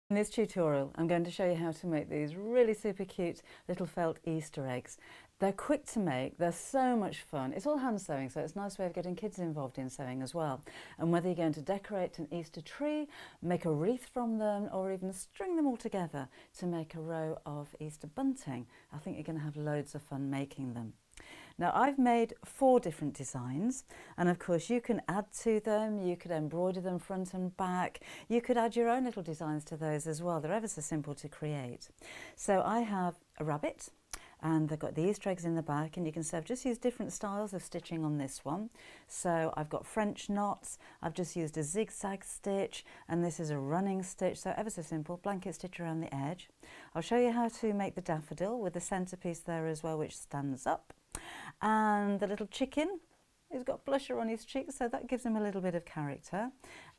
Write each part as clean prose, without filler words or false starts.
In this tutorial, I'm going to show you how to make these really super cute little felt Easter eggs. They're quick to make, they're so much fun. It's all hand sewing, so it's a nice way of getting kids involved in sewing as well. And whether you're going to decorate an Easter tree, make a wreath from them, or even string them all together to make a row of Easter bunting, I think you're going to have loads of fun making them. Now I've made 4 different designs, and of course you can add to them, you could embroider them front and back, you could add your own little designs to those as well. They're ever so simple to create. So I have a rabbit, and they've got the Easter eggs in the back, and you can just use different styles of stitching on this one. So I've got French knots, I've just used a zigzag stitch, and this is a running stitch, so ever so simple, blanket stitch around the edge. I'll show you how to make the daffodil with the centrepiece there as well, which stands up. And the little chicken, he's got blusher on his cheeks, so that gives him a little bit of character.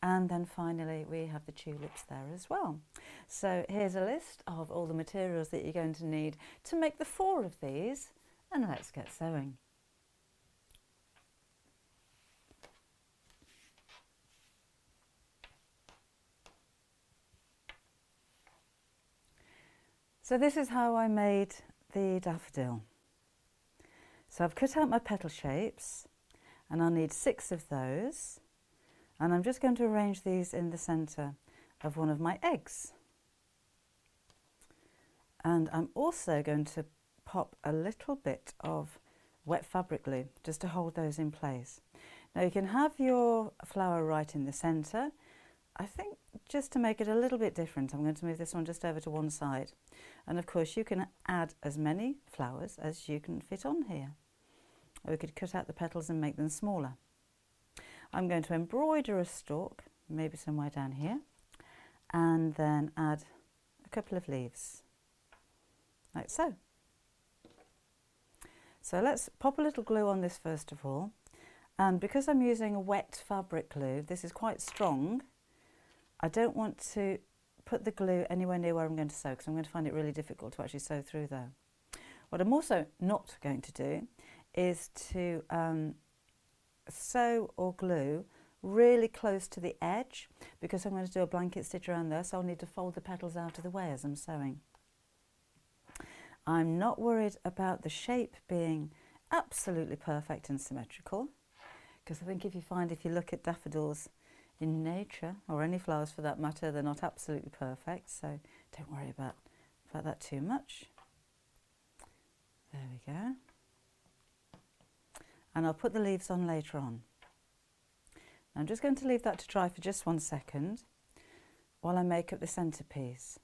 And then finally we have the tulips there as well. So here's a list of all the materials that you're going to need to make the 4 of these, and let's get sewing. So this is how I made the daffodil. So I've cut out my petal shapes, and I'll need 6 of those, and I'm just going to arrange these in the centre of one of my eggs. And I'm also going to pop a little bit of wet fabric glue just to hold those in place. Now you can have your flower right in the centre. I think just to make it a little bit different, I'm going to move this one just over to one side. And of course you can add as many flowers as you can fit on here. Or we could cut out the petals and make them smaller. I'm going to embroider a stalk, maybe somewhere down here, and then add a couple of leaves, like so. So let's pop a little glue on this first of all, and because I'm using a wet fabric glue, this is quite strong. I don't want to put the glue anywhere near where I'm going to sew, because I'm going to find it really difficult to actually sew through there. What I'm also not going to do is to sew or glue really close to the edge, because I'm going to do a blanket stitch around there, so I'll need to fold the petals out of the way as I'm sewing. I'm not worried about the shape being absolutely perfect and symmetrical, because I think if you look at daffodils in nature, or any flowers for that matter, they're not absolutely perfect, so don't worry about that too much. There we go. And I'll put the leaves on later on. I'm just going to leave that to dry for just 1 second while I make up the centrepiece.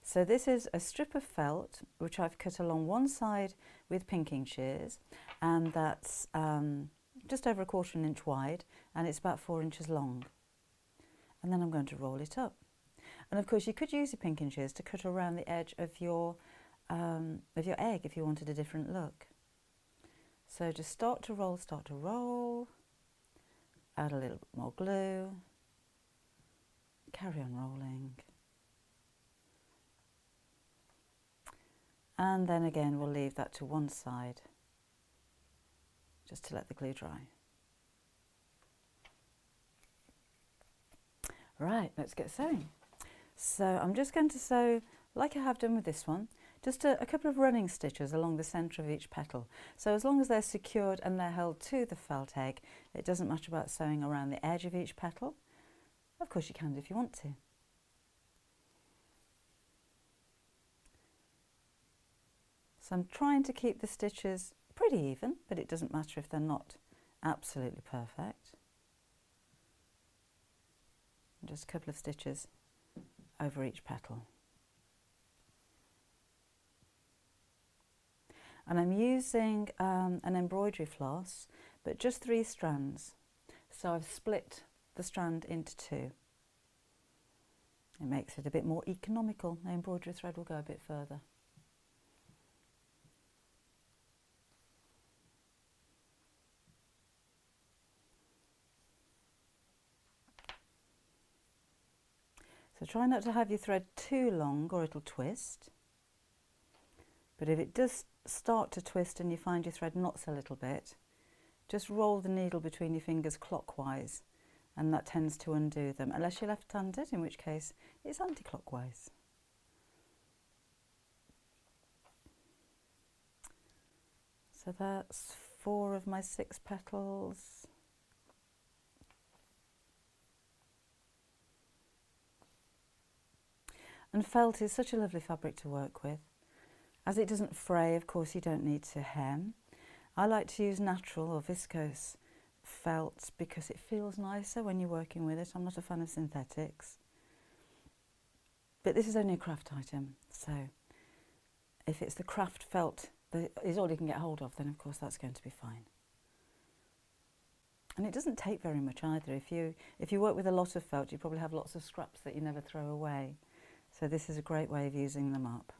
So this is a strip of felt which I've cut along one side with pinking shears, and that's just over 1/4 inch wide, and it's about 4 inches long. And then I'm going to roll it up. And of course you could use your pinking shears to cut around the edge of your egg if you wanted a different look. So just start to roll, add a little bit more glue, carry on rolling, and then again we'll leave that to one side just to let the glue dry. Right, let's get sewing. So I'm just going to sew like I have done with this one, just a couple of running stitches along the centre of each petal. So as long as they're secured and they're held to the felt egg, it doesn't matter about sewing around the edge of each petal. Of course you can do if you want to. So I'm trying to keep the stitches pretty even, but it doesn't matter if they're not absolutely perfect. And just a couple of stitches over each petal. And I'm using an embroidery floss, but just 3 strands. So I've split the strand into 2. It makes it a bit more economical. The embroidery thread will go a bit further. So try not to have your thread too long or it'll twist. But if it does start to twist and you find your thread knots a little bit, just roll the needle between your fingers clockwise and that tends to undo them, unless you're left-handed, in which case it's anti-clockwise. So that's 4 of my 6 petals. And felt is such a lovely fabric to work with. As it doesn't fray, of course you don't need to hem. I like to use natural or viscose felt because it feels nicer when you're working with it. I'm not a fan of synthetics. But this is only a craft item, so if it's the craft felt that is all you can get hold of, then of course that's going to be fine. And it doesn't take very much either. If you work with a lot of felt, you probably have lots of scraps that you never throw away. So this is a great way of using them up.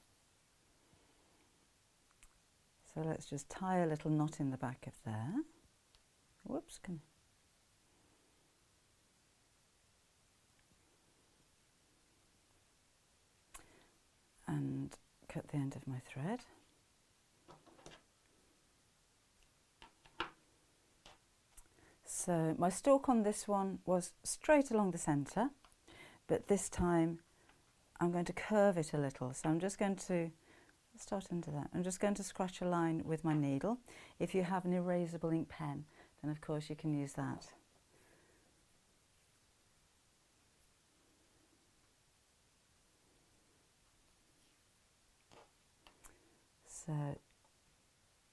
So let's just tie a little knot in the back of there. Whoops. And cut the end of my thread. So my stalk on this one was straight along the centre, but this time I'm going to curve it a little. So I'm just going to start under that. I'm just going to scratch a line with my needle. If you have an erasable ink pen, then of course you can use that. So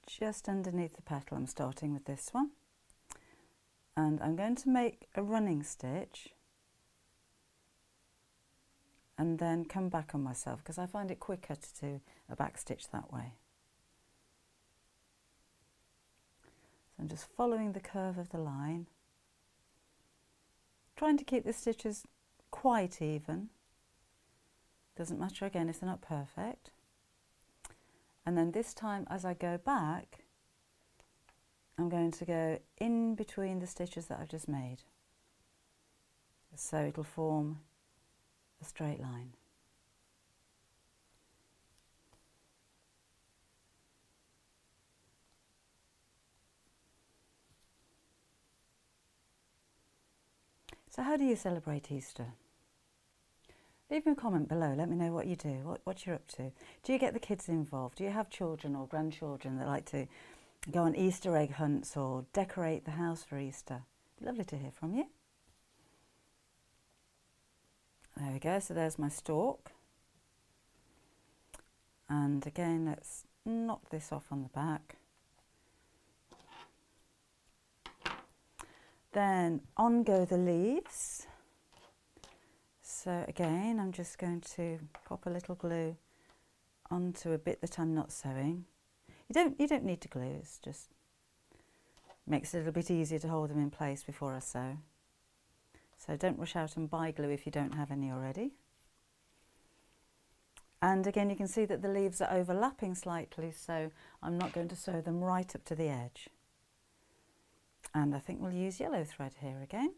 just underneath the petal, I'm starting with this one. And I'm going to make a running stitch and then come back on myself because I find it quicker to do a back stitch that way. So I'm just following the curve of the line, trying to keep the stitches quite even. Doesn't matter again if they're not perfect. And then this time as I go back, I'm going to go in between the stitches that I've just made. So it'll form a straight line. So how do you celebrate Easter? Leave me a comment below, let me know what you do, what you're up to. Do you get the kids involved? Do you have children or grandchildren that like to go on Easter egg hunts or decorate the house for Easter? Lovely to hear from you. There we go, so there's my stalk. And again, let's knock this off on the back. Then on go the leaves. So again, I'm just going to pop a little glue onto a bit that I'm not sewing. You don't need to glue, it's just makes it a little bit easier to hold them in place before I sew. So don't rush out and buy glue if you don't have any already. And again, you can see that the leaves are overlapping slightly, so I'm not going to sew them right up to the edge. And I think we'll use yellow thread here again.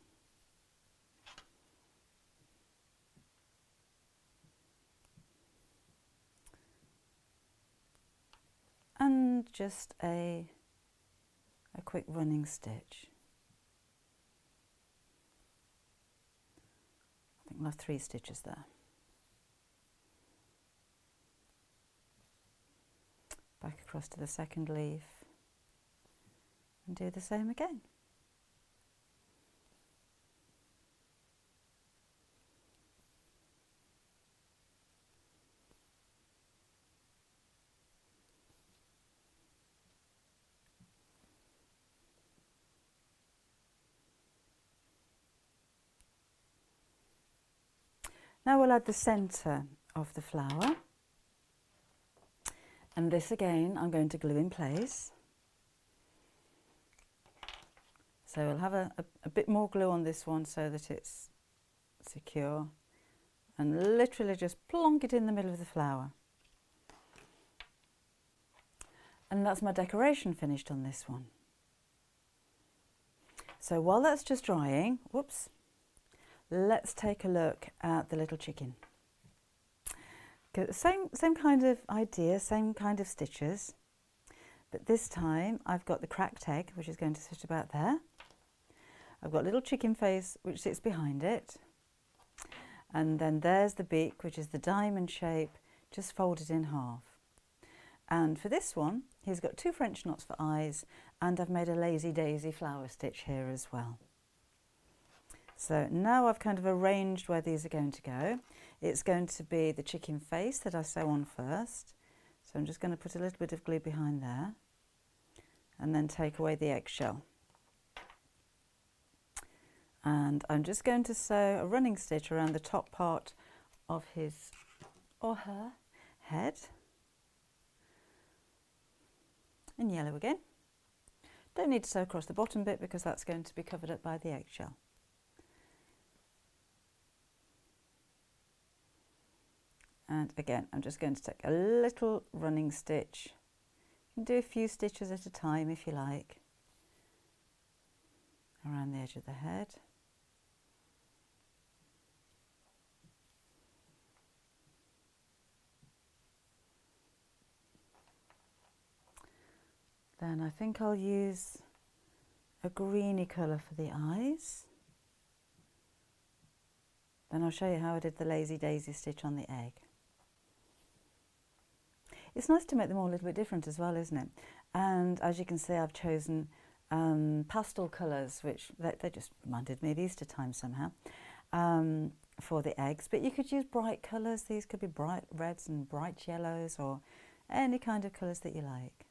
And just a quick running stitch. I think we'll have 3 stitches there. Back across to the second leaf and do the same again. Now we'll add the centre of the flower, and this again I'm going to glue in place. So we'll have a bit more glue on this one so that it's secure, and literally just plonk it in the middle of the flower. And that's my decoration finished on this one. So while that's just drying, whoops, let's take a look at the little chicken. Same kind of idea, same kind of stitches, but this time I've got the cracked egg, which is going to sit about there. I've got a little chicken face which sits behind it, and then there's the beak, which is the diamond shape, just folded in half. And for this one, he's got 2 French knots for eyes, and I've made a lazy daisy flower stitch here as well. So now I've kind of arranged where these are going to go. It's going to be the chicken face that I sew on first. So I'm just going to put a little bit of glue behind there and then take away the eggshell. And I'm just going to sew a running stitch around the top part of his or her head. In yellow again. Don't need to sew across the bottom bit because that's going to be covered up by the eggshell. And again, I'm just going to take a little running stitch. You can do a few stitches at a time if you like, around the edge of the head. Then I think I'll use a greeny colour for the eyes. Then I'll show you how I did the lazy daisy stitch on the egg. It's nice to make them all a little bit different as well, isn't it? And as you can see, I've chosen pastel colours, which they just reminded me of Easter time somehow, for the eggs. But you could use bright colours. These could be bright reds and bright yellows, or any kind of colours that you like.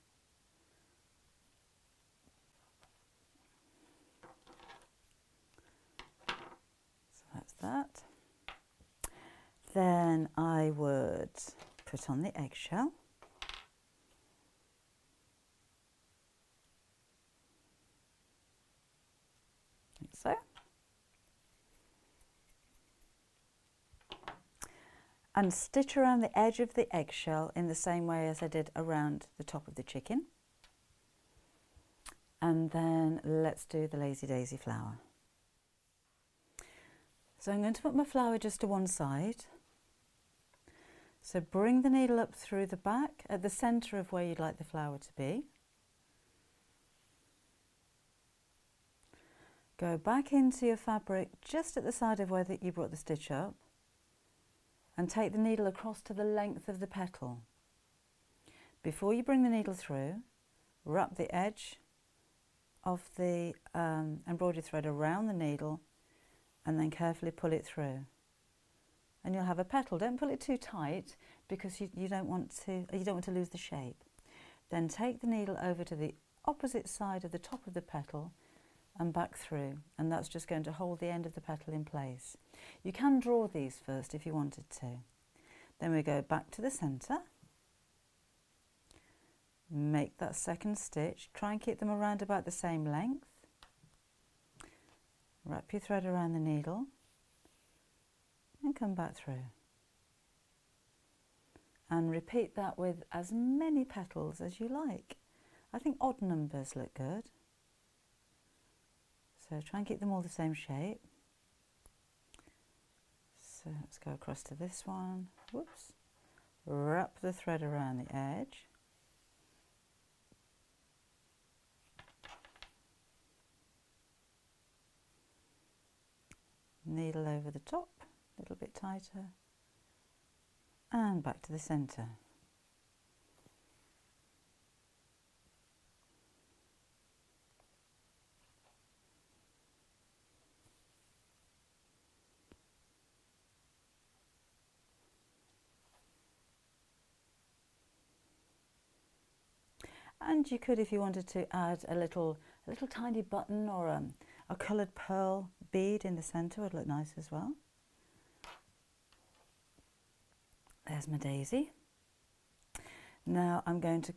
So that's that. Then I would put on the eggshell. Like so. And stitch around the edge of the eggshell in the same way as I did around the top of the chicken. And then let's do the lazy daisy flower. So I'm going to put my flower just to one side. So bring the needle up through the back at the centre of where you'd like the flower to be. Go back into your fabric just at the side of where you brought the stitch up, and take the needle across to the length of the petal. Before you bring the needle through, wrap the edge of the embroidery thread around the needle and then carefully pull it through. And you'll have a petal. Don't pull it too tight because you don't want to lose the shape. Then take the needle over to the opposite side of the top of the petal and back through, and that's just going to hold the end of the petal in place. You can draw these first if you wanted to. Then we go back to the centre, make that second stitch, try and keep them around about the same length, wrap your thread around the needle and come back through. And repeat that with as many petals as you like. I think odd numbers look good. So try and keep them all the same shape. So let's go across to this one. Whoops. Wrap the thread around the edge. Needle over the top, a little bit tighter. And back to the centre. And you could, if you wanted to, add a little tiny button or a coloured pearl bead in the centre would look nice as well. There's my daisy. Now I'm going to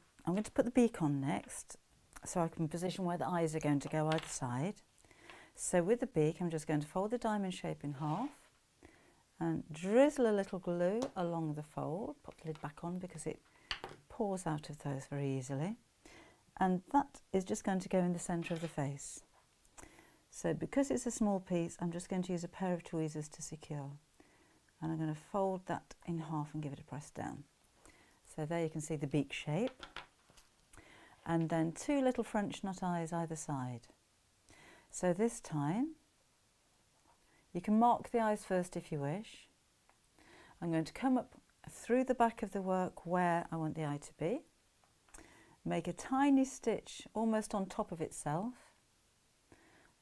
put the beak on next, so I can position where the eyes are going to go either side. So with the beak, I'm just going to fold the diamond shape in half and drizzle a little glue along the fold. Put the lid back on because it pours out of those very easily. And that is just going to go in the centre of the face. So because it's a small piece, I'm just going to use a pair of tweezers to secure. And I'm going to fold that in half and give it a press down. So there you can see the beak shape. And then 2 little French knot eyes either side. So this time, you can mark the eyes first if you wish. I'm going to come up through the back of the work where I want the eye to be, make a tiny stitch almost on top of itself,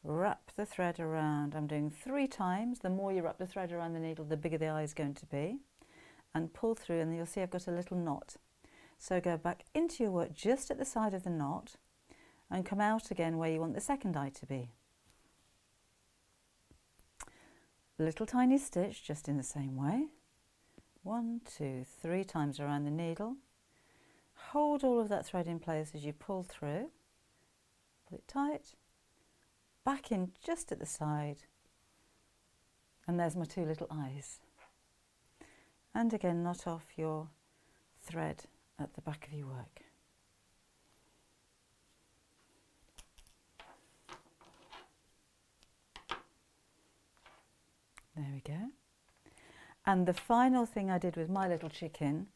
wrap the thread around. I'm doing 3 times. The more you wrap the thread around the needle, the bigger the eye is going to be, and pull through, and you'll see I've got a little knot. So go back into your work just at the side of the knot and come out again where you want the second eye to be. Little tiny stitch just in the same way. 1, 2, 3 times around the needle. Hold all of that thread in place as you pull through. Pull it tight. Back in just at the side. And there's my 2 little eyes. And again, knot off your thread at the back of your work. There we go. And the final thing I did with my little chicken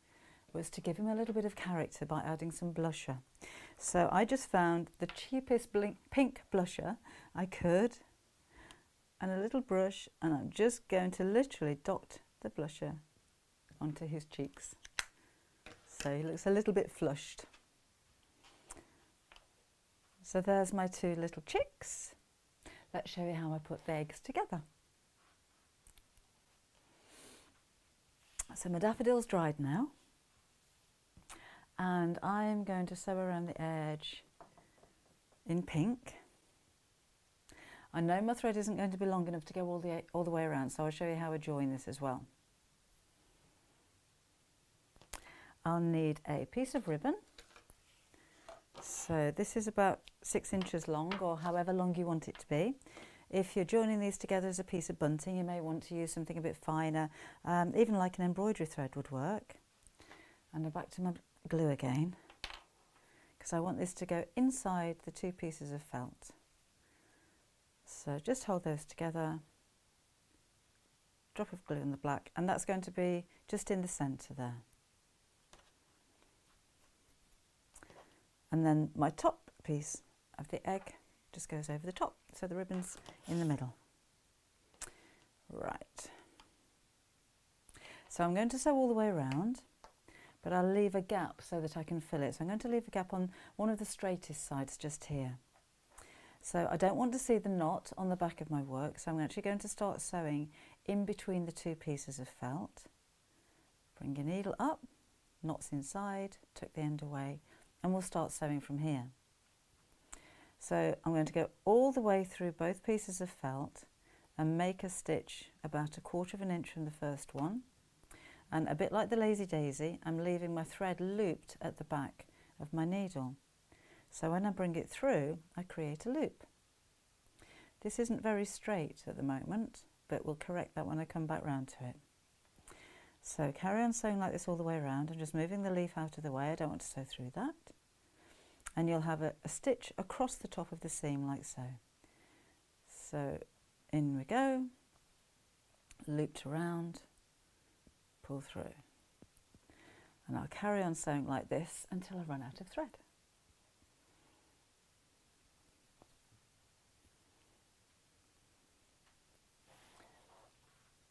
was to give him a little bit of character by adding some blusher. So I just found the cheapest pink blusher I could and a little brush, and I'm just going to literally dot the blusher onto his cheeks. So he looks a little bit flushed. So there's my 2 little chicks. Let's show you how I put the eggs together. So my daffodil's dried now, and I'm going to sew around the edge in pink. I know my thread isn't going to be long enough to go all the way around, so I'll show you how I join this as well. I'll need a piece of ribbon. So this is about 6 inches long, or however long you want it to be. If you're joining these together as a piece of bunting, you may want to use something a bit finer, even like an embroidery thread would work. And I'm back to my glue again, because I want this to go inside the 2 pieces of felt. So just hold those together, drop of glue in the black, and that's going to be just in the centre there. And then my top piece of the egg just goes over the top, so the ribbon's in the middle. Right. So I'm going to sew all the way around, but I'll leave a gap so that I can fill it. So I'm going to leave a gap on one of the straightest sides just here. So I don't want to see the knot on the back of my work, so I'm actually going to start sewing in between the 2 pieces of felt. Bring your needle up, knots inside, tuck the end away, and we'll start sewing from here. So I'm going to go all the way through both pieces of felt and make a stitch about 1/4 inch from the first one. And a bit like the lazy daisy, I'm leaving my thread looped at the back of my needle. So when I bring it through, I create a loop. This isn't very straight at the moment, but we'll correct that when I come back round to it. So carry on sewing like this all the way around. I'm just moving the leaf out of the way. I don't want to sew through that. And you'll have a stitch across the top of the seam like so. So in we go, looped around, pull through. And I'll carry on sewing like this until I run out of thread.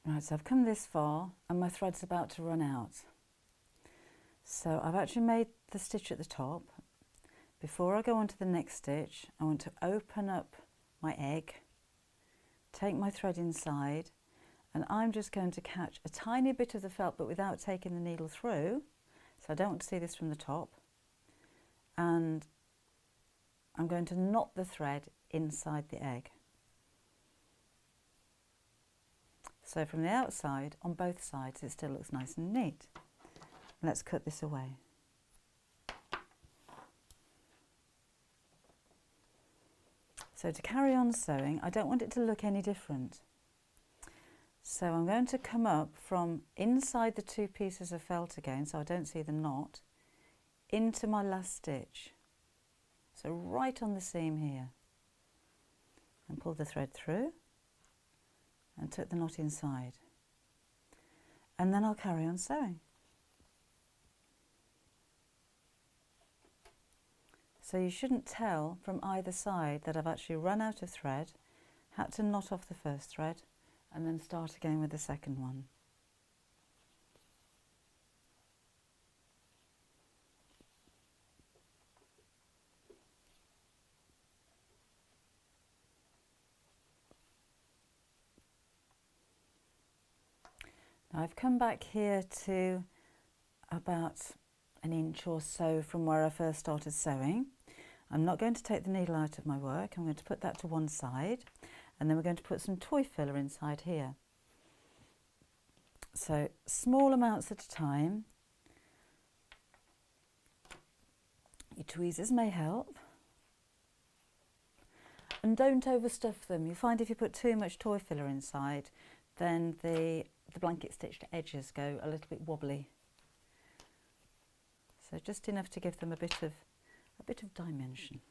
Right, so I've come this far and my thread's about to run out. So I've actually made the stitch at the top. Before I go on to the next stitch, I want to open up my egg, take my thread inside, and I'm just going to catch a tiny bit of the felt, but without taking the needle through. So I don't want to see this from the top. And I'm going to knot the thread inside the egg. So from the outside, on both sides, it still looks nice and neat. Let's cut this away. So to carry on sewing, I don't want it to look any different. So I'm going to come up from inside the 2 pieces of felt again, so I don't see the knot, into my last stitch. So right on the seam here. And pull the thread through and tuck the knot inside. And then I'll carry on sewing. So you shouldn't tell from either side that I've actually run out of thread, had to knot off the first thread and then start again with the second one. Now I've come back here to about an inch or so from where I first started sewing. I'm not going to take the needle out of my work. I'm going to put that to one side, and then we're going to put some toy filler inside here. So small amounts at a time. Your tweezers may help. And don't overstuff them. You find if you put too much toy filler inside, then the blanket stitched edges go a little bit wobbly. So just enough to give them a bit of dimension.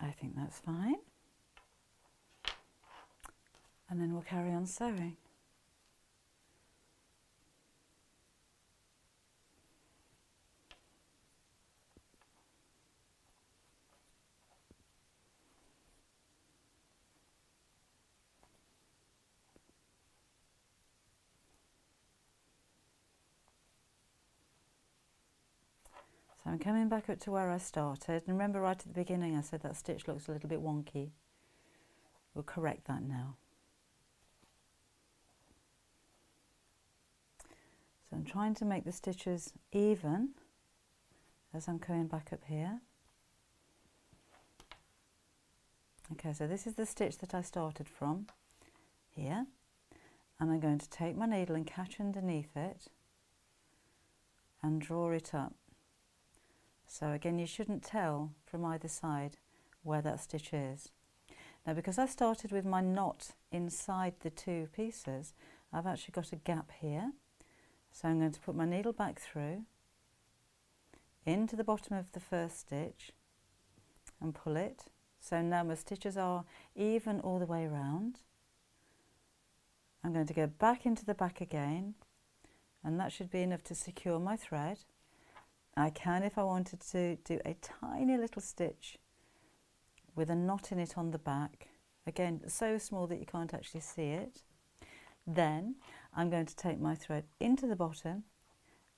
I think that's fine. And then we'll carry on sewing. So I'm coming back up to where I started, and remember right at the beginning I said that stitch looks a little bit wonky. We'll correct that now. So I'm trying to make the stitches even as I'm coming back up here. Okay, so this is the stitch that I started from here, and I'm going to take my needle and catch underneath it and draw it up. So again, you shouldn't tell from either side where that stitch is. Now, because I started with my knot inside the two pieces, I've actually got a gap here. So I'm going to put my needle back through into the bottom of the first stitch and pull it. So now my stitches are even all the way around. I'm going to go back into the back again, and that should be enough to secure my thread. I can, if I wanted to, do a tiny little stitch with a knot in it on the back. Again, so small that you can't actually see it. Then I'm going to take my thread into the bottom,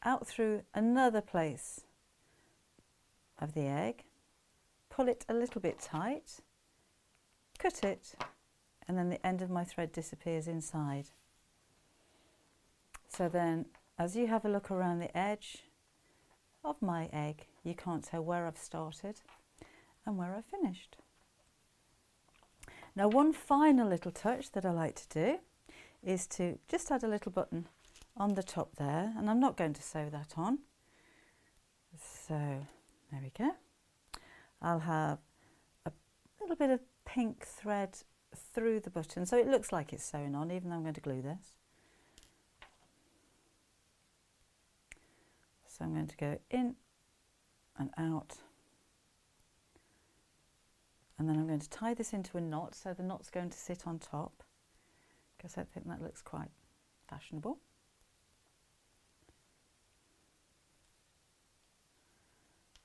out through another place of the egg, pull it a little bit tight, cut it, and then the end of my thread disappears inside. So then, as you have a look around the edge of my egg, you can't tell where I've started and where I've finished. Now, one final little touch that I like to do is to just add a little button on the top there, and I'm not going to sew that on. So there we go. I'll have a little bit of pink thread through the button, so it looks like it's sewn on, even though I'm going to glue this. So I'm going to go in and out, and then I'm going to tie this into a knot, so the knot's going to sit on top, because I think that looks quite fashionable.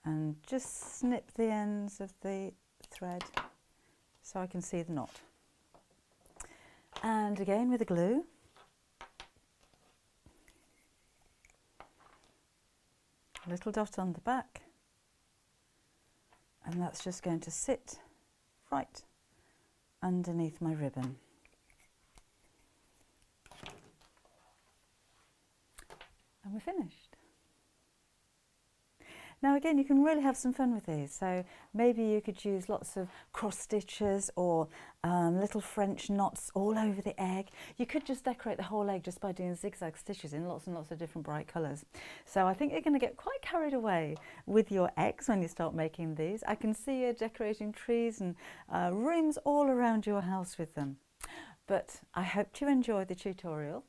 And just snip the ends of the thread so I can see the knot. And again with the glue, a little dot on the back, and that's just going to sit right underneath my ribbon. And we're finished. Now again, you can really have some fun with these. So maybe you could use lots of cross stitches or little French knots all over the egg. You could just decorate the whole egg just by doing zigzag stitches in lots and lots of different bright colours. So I think you're going to get quite carried away with your eggs when you start making these. I can see you decorating trees and rooms all around your house with them. But I hope you enjoyed the tutorial,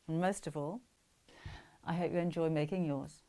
and most of all, I hope you enjoy making yours.